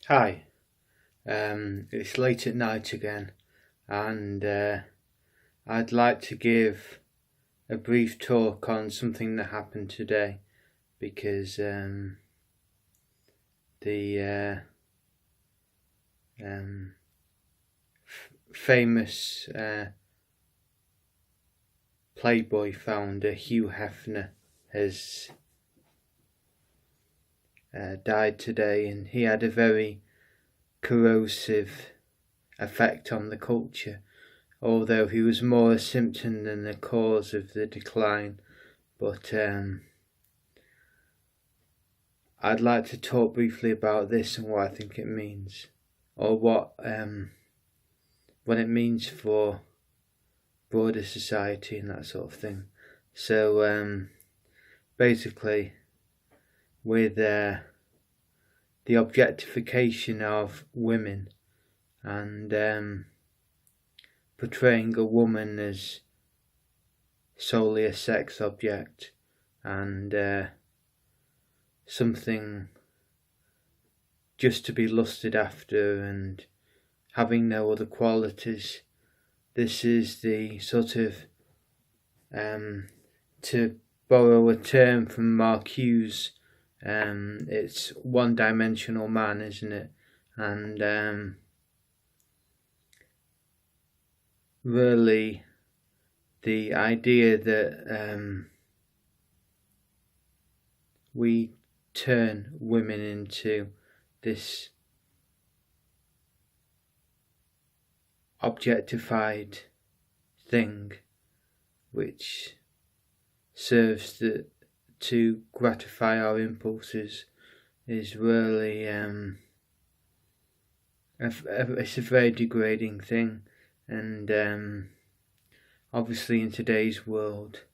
Hi, it's late at night again, and I'd like to give a brief talk on something that happened today because the famous Playboy founder Hugh Hefner has died today, and he had a very corrosive effect on the culture, although he was more a symptom than the cause of the decline. But I'd like to talk briefly about this and what I think it means, or what it means for broader society and that sort of thing. So basically, with the objectification of women and portraying a woman as solely a sex object and something just to be lusted after and having no other qualities. This is the sort of, to borrow a term from Marcuse, it's one-dimensional man, isn't it? And really the idea that we turn women into this objectified thing which serves to gratify our impulses is really it's a very degrading thing. And obviously in today's world,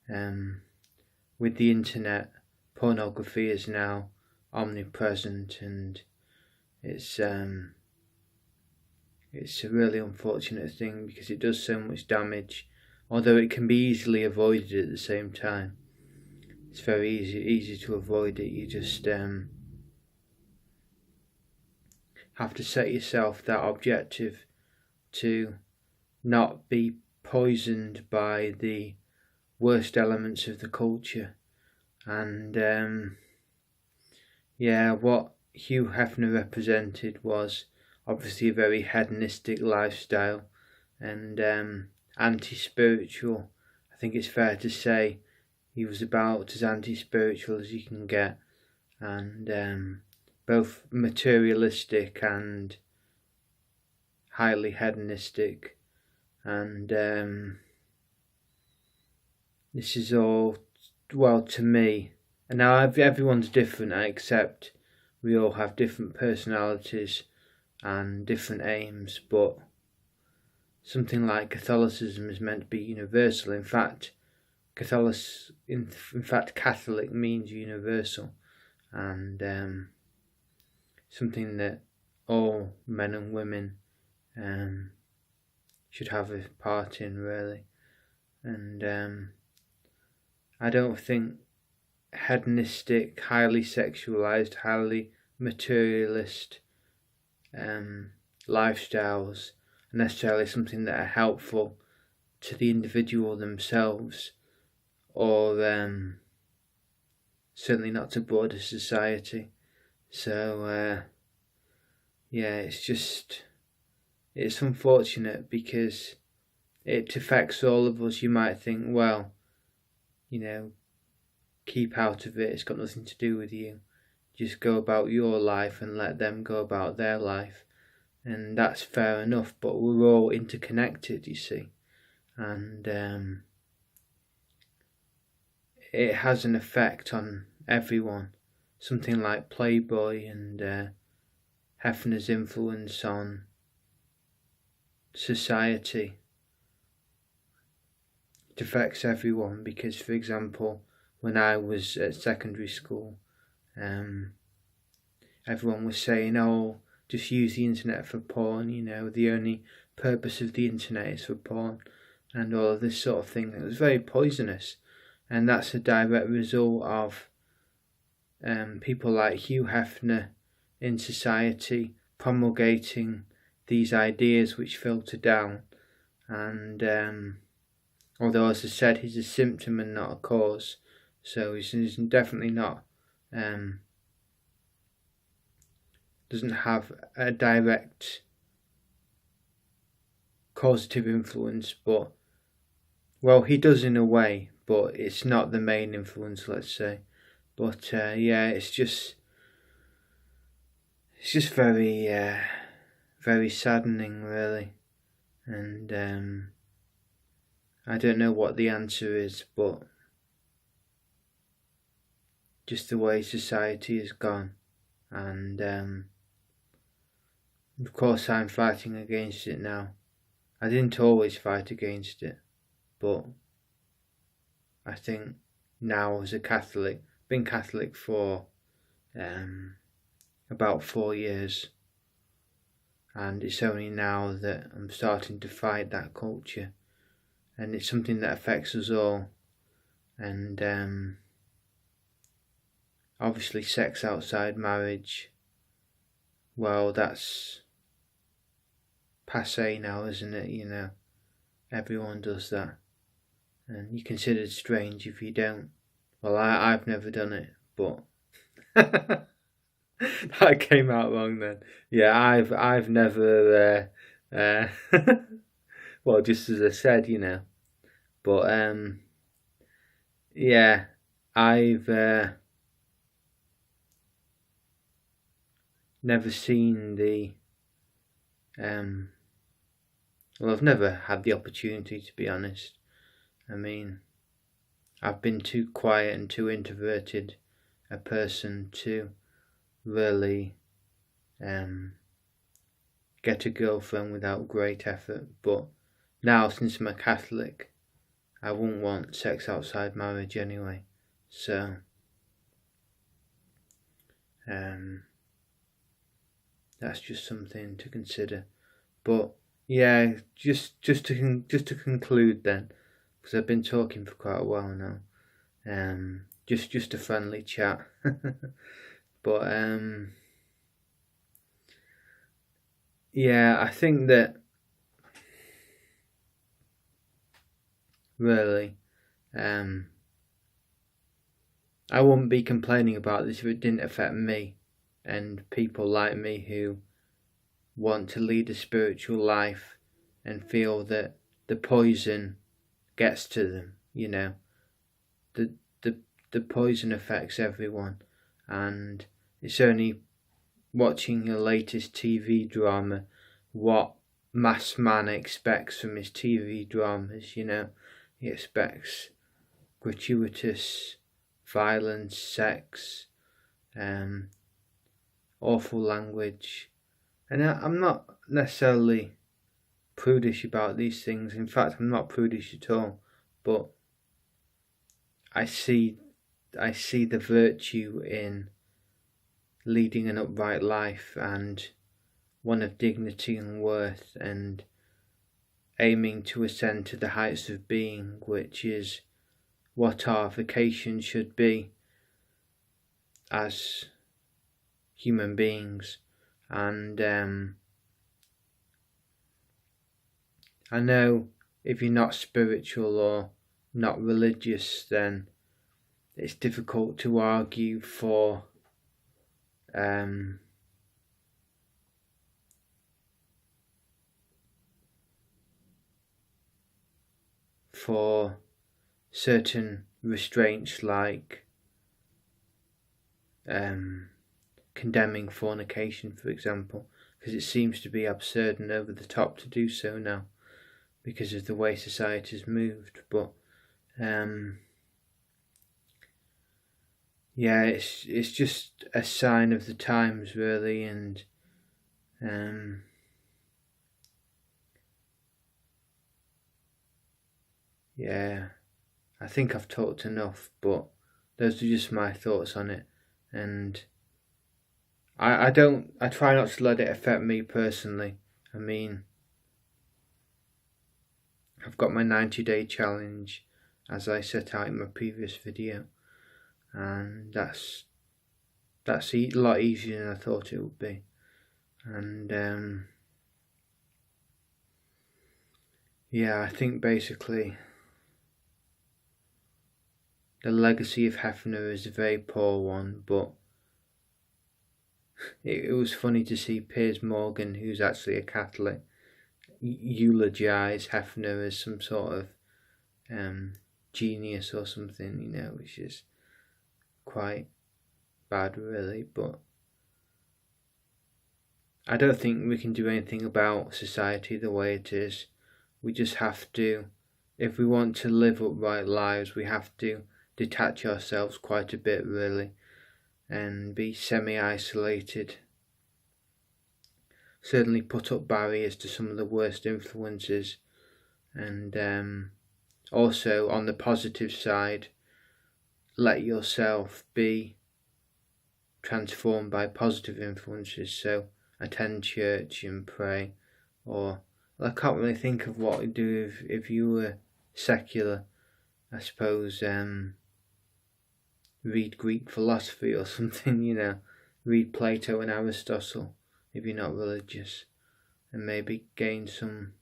with the internet, pornography is now omnipresent, and it's a really unfortunate thing because it does so much damage, although it can be easily avoided at the same time. It's very easy to avoid it. You just have to set yourself that objective to not be poisoned by the worst elements of the culture. And what Hugh Hefner represented was obviously a very hedonistic lifestyle and anti-spiritual. I think it's fair to say he was about as anti-spiritual as you can get, and both materialistic and highly hedonistic. And this is all, well, to me, and now everyone's different. I accept we all have different personalities and different aims, but something like Catholicism is meant to be universal. In fact, Catholic means universal, and something that all men and women should have a part in, really. And I don't think hedonistic, highly sexualized, highly materialist lifestyles are necessarily something that are helpful to the individual themselves, or certainly not to broader society. So it's unfortunate because it affects all of us. You might think, well, keep out of it, it's got nothing to do with you. Just go about your life and let them go about their life. And that's fair enough, but we're all interconnected, you see. And it has an effect on everyone. Something like Playboy and Hefner's influence on society. It affects everyone because, for example, when I was at secondary school, everyone was saying, oh, just use the internet for porn, the only purpose of the internet is for porn, and all of this sort of thing. It was very poisonous, and that's a direct result of people like Hugh Hefner in society, promulgating these ideas which filter down. And although, as I said, he's a symptom and not a cause, so he's definitely not, doesn't have a direct causative influence, but, well, he does in a way, but it's not the main influence, let's say. But yeah, it's just very very saddening, really. And I don't know what the answer is, but just the way society has gone. And of course I'm fighting against it now. I didn't always fight against it, but I think now, as a Catholic, been Catholic for about 4 years, and it's only now that I'm starting to fight that culture, and it's something that affects us all. And obviously sex outside marriage, well, that's passé now, isn't it? You know, everyone does that, and you're considered strange if you don't. Well, I've never done it, but that came out wrong then. Yeah, I've never well, just as I said, you know. But yeah, I've never seen the well, I've never had the opportunity, to be honest. I mean, I've been too quiet and too introverted a person to really get a girlfriend without great effort. But now, since I'm a Catholic, I wouldn't want sex outside marriage anyway. So that's just something to consider. But yeah, just to conclude then, because I've been talking for quite a while now. Just a friendly chat. But yeah, I think that really I wouldn't be complaining about this if it didn't affect me and people like me who want to lead a spiritual life and feel that the poison gets to them. You know, the poison affects everyone, and it's only watching your latest TV drama what mass man expects from his TV dramas. You know, he expects gratuitous violence, sex, awful language. And I'm not necessarily prudish about these things. In fact, I'm not prudish at all. But I see the virtue in leading an upright life, and one of dignity and worth, and aiming to ascend to the heights of being, which is what our vocation should be as human beings. And I know if you're not spiritual or not religious, then it's difficult to argue for certain restraints, like condemning fornication, for example, because it seems to be absurd and over the top to do so now because of the way society's moved. But yeah, it's just a sign of the times, really. And yeah, I think I've talked enough, but those are just my thoughts on it. And I try not to let it affect me personally. I mean, I've got my 90-day challenge, as I set out in my previous video, and that's that's a lot easier than I thought it would be. And yeah, I think basically the Legacy of Hefner is a very poor one, but it was funny to see Piers Morgan, who's actually a Catholic, eulogise Hefner as some sort of genius or something, which is quite bad really. But I don't think we can do anything about society the way it is. We just have to, if we want to live upright lives, we have to detach ourselves quite a bit really, and be semi-isolated. Certainly put up barriers to some of the worst influences, and also on the positive side, let yourself be transformed by positive influences. So attend church and pray, or I can't really think of what you'd do if you were secular. I suppose read Greek philosophy or something, read Plato and Aristotle if you're not religious, and maybe gain some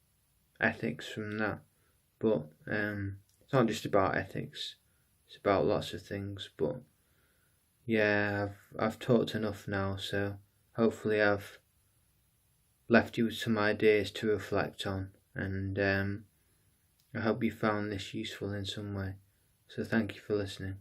ethics from that. But it's not just about ethics, it's about lots of things. But yeah, I've talked enough now, so hopefully I've left you with some ideas to reflect on, and I hope you found this useful in some way. So thank you for listening.